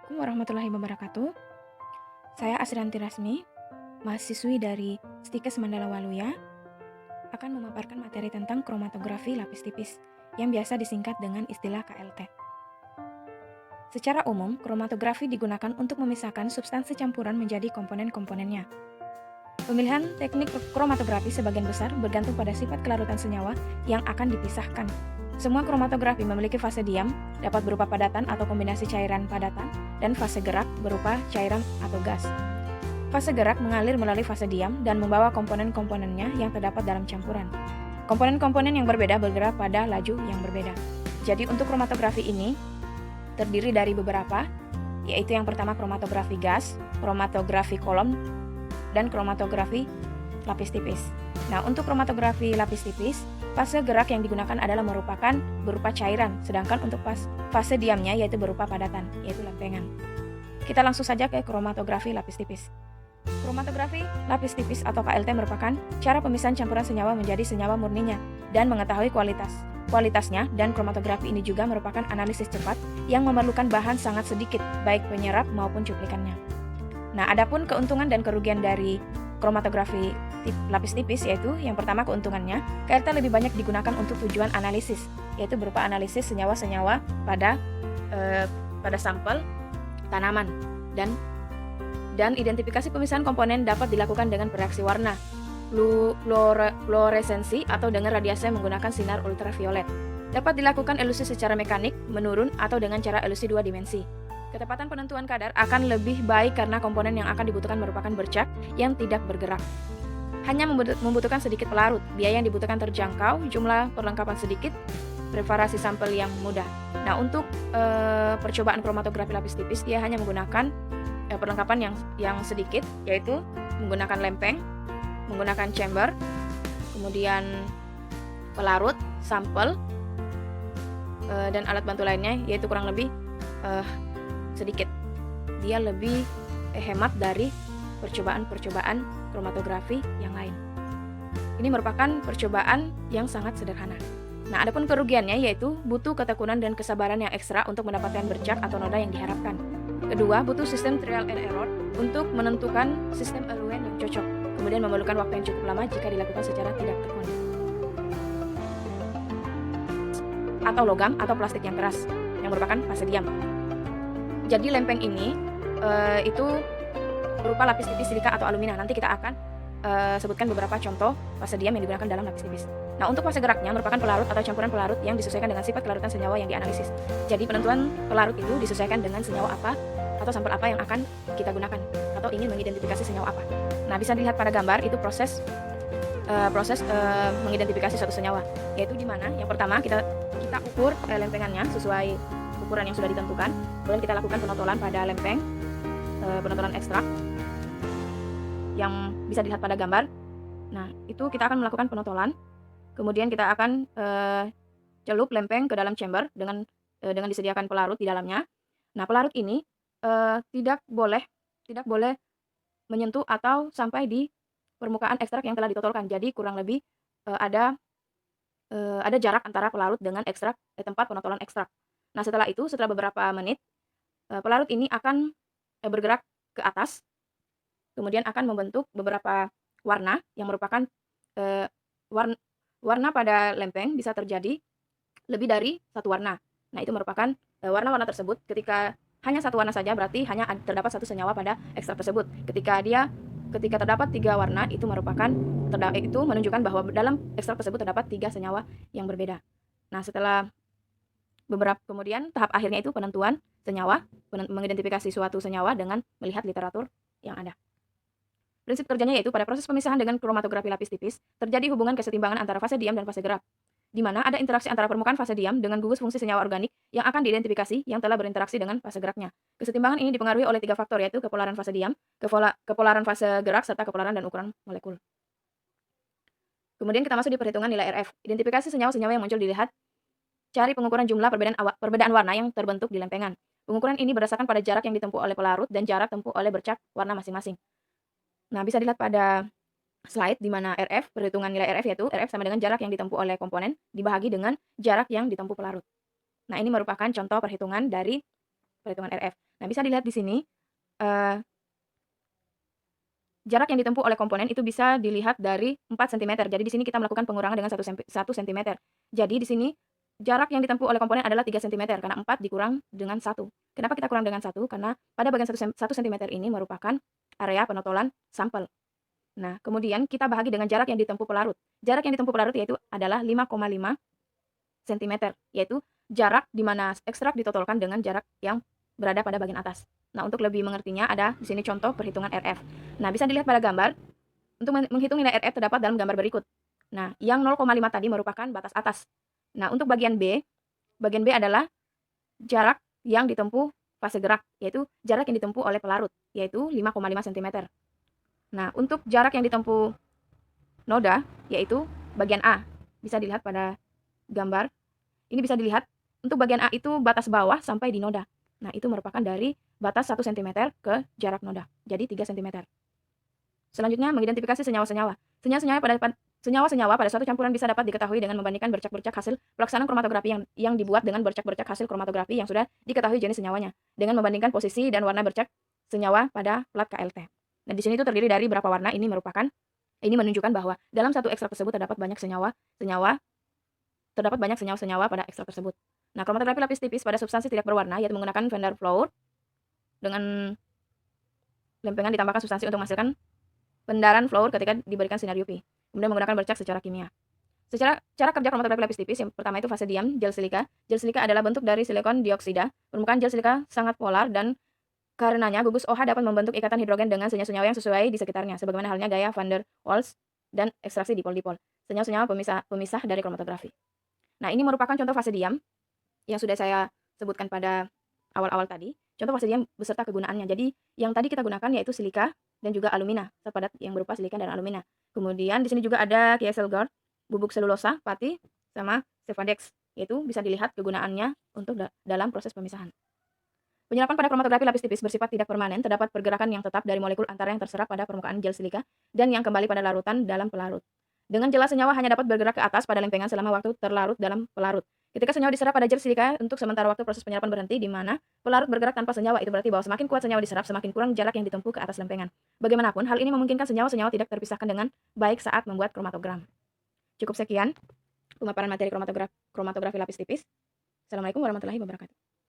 Assalamualaikum warahmatullahi wabarakatuh. Saya Asrianti Rasmi, mahasiswi dari Stikes Mandala Waluya, akan memaparkan materi tentang kromatografi lapis tipis yang biasa disingkat dengan istilah KLT. Secara umum, kromatografi digunakan untuk memisahkan substansi campuran menjadi komponen-komponennya. Pemilihan teknik kromatografi sebagian besar bergantung pada sifat kelarutan senyawa yang akan dipisahkan. Semua kromatografi memiliki fase diam, dapat berupa padatan atau kombinasi cairan padatan, dan fase gerak berupa cairan atau gas. Fase gerak mengalir melalui fase diam dan membawa komponen-komponennya yang terdapat dalam campuran. Komponen-komponen yang berbeda bergerak pada laju yang berbeda. Jadi untuk kromatografi ini terdiri dari beberapa, yaitu yang pertama kromatografi gas, kromatografi kolom, dan kromatografi lapis tipis. Nah, untuk kromatografi lapis tipis, fase gerak yang digunakan adalah merupakan berupa cairan, sedangkan untuk fase diamnya yaitu berupa padatan, yaitu lempengan. Kita langsung saja ke kromatografi lapis tipis. Kromatografi lapis tipis atau KLT merupakan cara pemisahan campuran senyawa menjadi senyawa murninya dan mengetahui kualitasnya, dan kromatografi ini juga merupakan analisis cepat yang memerlukan bahan sangat sedikit, baik penyerap maupun cuplikannya. Nah, adapun keuntungan dan kerugian dari kromatografi lapis tipis yaitu yang pertama keuntungannya, KLT lebih banyak digunakan untuk tujuan analisis, yaitu berupa analisis senyawa-senyawa pada sampel tanaman, dan identifikasi pemisahan komponen dapat dilakukan dengan bereaksi warna, fluoresensi atau dengan radiasi menggunakan sinar ultraviolet. Dapat dilakukan elusi secara mekanik, menurun, atau dengan cara elusi 2 dimensi. Ketepatan penentuan kadar akan lebih baik karena komponen yang akan dibutuhkan merupakan bercak yang tidak bergerak. Hanya membutuhkan sedikit pelarut, biaya yang dibutuhkan terjangkau, jumlah perlengkapan sedikit, preparasi sampel yang mudah. Nah, untuk percobaan kromatografi lapis tipis, dia hanya menggunakan perlengkapan yang sedikit, yaitu menggunakan lempeng, menggunakan chamber, kemudian pelarut, sampel, dan alat bantu lainnya, yaitu kurang lebih sedikit. Dia lebih hemat dari percobaan-percobaan kromatografi yang lain. Ini merupakan percobaan yang sangat sederhana. Nah, adapun kerugiannya yaitu butuh ketekunan dan kesabaran yang ekstra untuk mendapatkan bercak atau noda yang diharapkan. Kedua, butuh sistem trial and error untuk menentukan sistem eluen yang cocok. Kemudian memerlukan waktu yang cukup lama jika dilakukan secara tidak tekun. Atau logam atau plastik yang keras yang merupakan fase diam. Jadi lempeng ini itu berupa lapis tipis silika atau alumina. Nanti kita akan sebutkan beberapa contoh fase diam yang digunakan dalam lapis tipis. Nah, untuk fase geraknya merupakan pelarut atau campuran pelarut yang disesuaikan dengan sifat kelarutan senyawa yang dianalisis. Jadi penentuan pelarut itu disesuaikan dengan senyawa apa atau sampel apa yang akan kita gunakan atau ingin mengidentifikasi senyawa apa. Nah, bisa dilihat pada gambar itu proses mengidentifikasi suatu senyawa, yaitu di mana yang pertama kita ukur lempengannya sesuai ukuran yang sudah ditentukan. Kemudian kita lakukan penotolan pada lempeng, penotolan ekstrak yang bisa dilihat pada gambar. Nah, itu kita akan melakukan penotolan. Kemudian kita akan celup lempeng ke dalam chamber dengan disediakan pelarut di dalamnya. Nah, pelarut ini tidak boleh menyentuh atau sampai di permukaan ekstrak yang telah ditotolkan. Jadi kurang lebih ada jarak antara pelarut dengan ekstrak tempat penotolan ekstrak. Nah, setelah beberapa menit, pelarut ini akan bergerak ke atas, kemudian akan membentuk beberapa warna yang merupakan warna pada lempeng bisa terjadi lebih dari satu warna. Nah, itu merupakan warna-warna tersebut ketika hanya satu warna saja berarti hanya terdapat satu senyawa pada ekstrak tersebut. Ketika terdapat 3 warna itu menunjukkan bahwa dalam ekstrak tersebut terdapat 3 senyawa yang berbeda. Nah, setelah beberapa kemudian tahap akhirnya itu penentuan senyawa, mengidentifikasi suatu senyawa dengan melihat literatur yang ada. Prinsip kerjanya yaitu pada proses pemisahan dengan kromatografi lapis tipis, terjadi hubungan kesetimbangan antara fase diam dan fase gerak, di mana ada interaksi antara permukaan fase diam dengan gugus fungsi senyawa organik yang akan diidentifikasi yang telah berinteraksi dengan fase geraknya. Kesetimbangan ini dipengaruhi oleh 3 faktor yaitu kepolaran fase diam, kepolaran fase gerak, serta kepolaran dan ukuran molekul. Kemudian kita masuk di perhitungan nilai RF. Identifikasi senyawa-senyawa yang muncul dilihat. Cari pengukuran jumlah perbedaan warna yang terbentuk di lempengan. Pengukuran ini berdasarkan pada jarak yang ditempuh oleh pelarut dan jarak tempuh oleh bercak warna masing-masing. Nah, bisa dilihat pada slide di mana perhitungan nilai RF yaitu RF sama dengan jarak yang ditempuh oleh komponen dibahagi dengan jarak yang ditempuh pelarut. Nah, ini merupakan contoh perhitungan dari perhitungan RF. Nah, bisa dilihat di sini, eee, jarak yang ditempuh oleh komponen itu bisa dilihat dari 4 sentimeter. Jadi di sini kita melakukan pengurangan dengan 1 sentimeter. Jadi di sini jarak yang ditempuh oleh komponen adalah 3 sentimeter karena 4 dikurang dengan 1. Kenapa kita kurang dengan 1? Karena pada bagian 1 sentimeter ini merupakan area penotolan sampel. Nah, kemudian kita bahagi dengan jarak yang ditempuh pelarut. Jarak yang ditempuh pelarut yaitu adalah 5,5 sentimeter, yaitu jarak di mana ekstrak ditotolkan dengan jarak yang berada pada bagian atas. Nah, untuk lebih mengertinya ada di sini contoh perhitungan RF. Nah, bisa dilihat pada gambar, untuk menghitung nilai RF terdapat dalam gambar berikut. Nah, yang 0,5 tadi merupakan batas atas. Nah, untuk bagian B adalah jarak yang ditempuh fase gerak, yaitu jarak yang ditempuh oleh pelarut, yaitu 5,5 sentimeter. Nah, untuk jarak yang ditempuh noda, yaitu bagian A. Bisa dilihat pada gambar. Ini bisa dilihat untuk bagian A itu batas bawah sampai di noda. Nah, itu merupakan dari batas 1 cm ke jarak noda. Jadi 3 cm. Selanjutnya, mengidentifikasi senyawa-senyawa. Senyawa-senyawa pada suatu campuran bisa dapat diketahui dengan membandingkan bercak-bercak hasil pelaksanaan kromatografi yang dibuat dengan bercak-bercak hasil kromatografi yang sudah diketahui jenis senyawanya, dengan membandingkan posisi dan warna bercak senyawa pada plat KLT. Nah, di sini itu terdiri dari berapa warna. Ini menunjukkan bahwa dalam satu ekstrak tersebut terdapat banyak senyawa-senyawa pada ekstrak tersebut. Nah, kromatografi lapis tipis pada substansi tidak berwarna yaitu menggunakan Van der Floer dengan lempengan ditambahkan substansi untuk menghasilkan pendaran Floer ketika diberikan sinar UV. Kemudian menggunakan bercak secara kimia. Cara kerja kromatografi lapis tipis yang pertama itu fase diam gel silika. Gel silika adalah bentuk dari silikon dioksida. Permukaan gel silika sangat polar dan karenanya gugus OH dapat membentuk ikatan hidrogen dengan senyawa-senyawa yang sesuai di sekitarnya, sebagaimana halnya gaya van der Waals dan ekstraksi dipol-dipol. Senyawa-senyawa pemisah dari kromatografi. Nah, ini merupakan contoh fase diam yang sudah saya sebutkan pada awal-awal tadi. Contoh fase diam beserta kegunaannya. Jadi, yang tadi kita gunakan yaitu silika dan juga alumina, zat padat yang berupa silika dan alumina. Kemudian di sini juga ada Kieselguard, bubuk selulosa, pati, sama Cevadex, yaitu bisa dilihat kegunaannya untuk dalam proses pemisahan. Penyerapan pada kromatografi lapis tipis bersifat tidak permanen, terdapat pergerakan yang tetap dari molekul antara yang terserap pada permukaan gel silika dan yang kembali pada larutan dalam pelarut. Dengan jelas senyawa hanya dapat bergerak ke atas pada lempengan selama waktu terlarut dalam pelarut. Ketika senyawa diserap pada gel silika, untuk sementara waktu proses penyerapan berhenti di mana pelarut bergerak tanpa senyawa, itu berarti bahwa semakin kuat senyawa diserap, semakin kurang jarak yang ditempuh ke atas lempengan. Bagaimanapun, hal ini memungkinkan senyawa-senyawa tidak terpisahkan dengan baik saat membuat kromatogram. Cukup sekian pemaparan materi kromatografi lapis tipis. Assalamualaikum warahmatullahi wabarakatuh.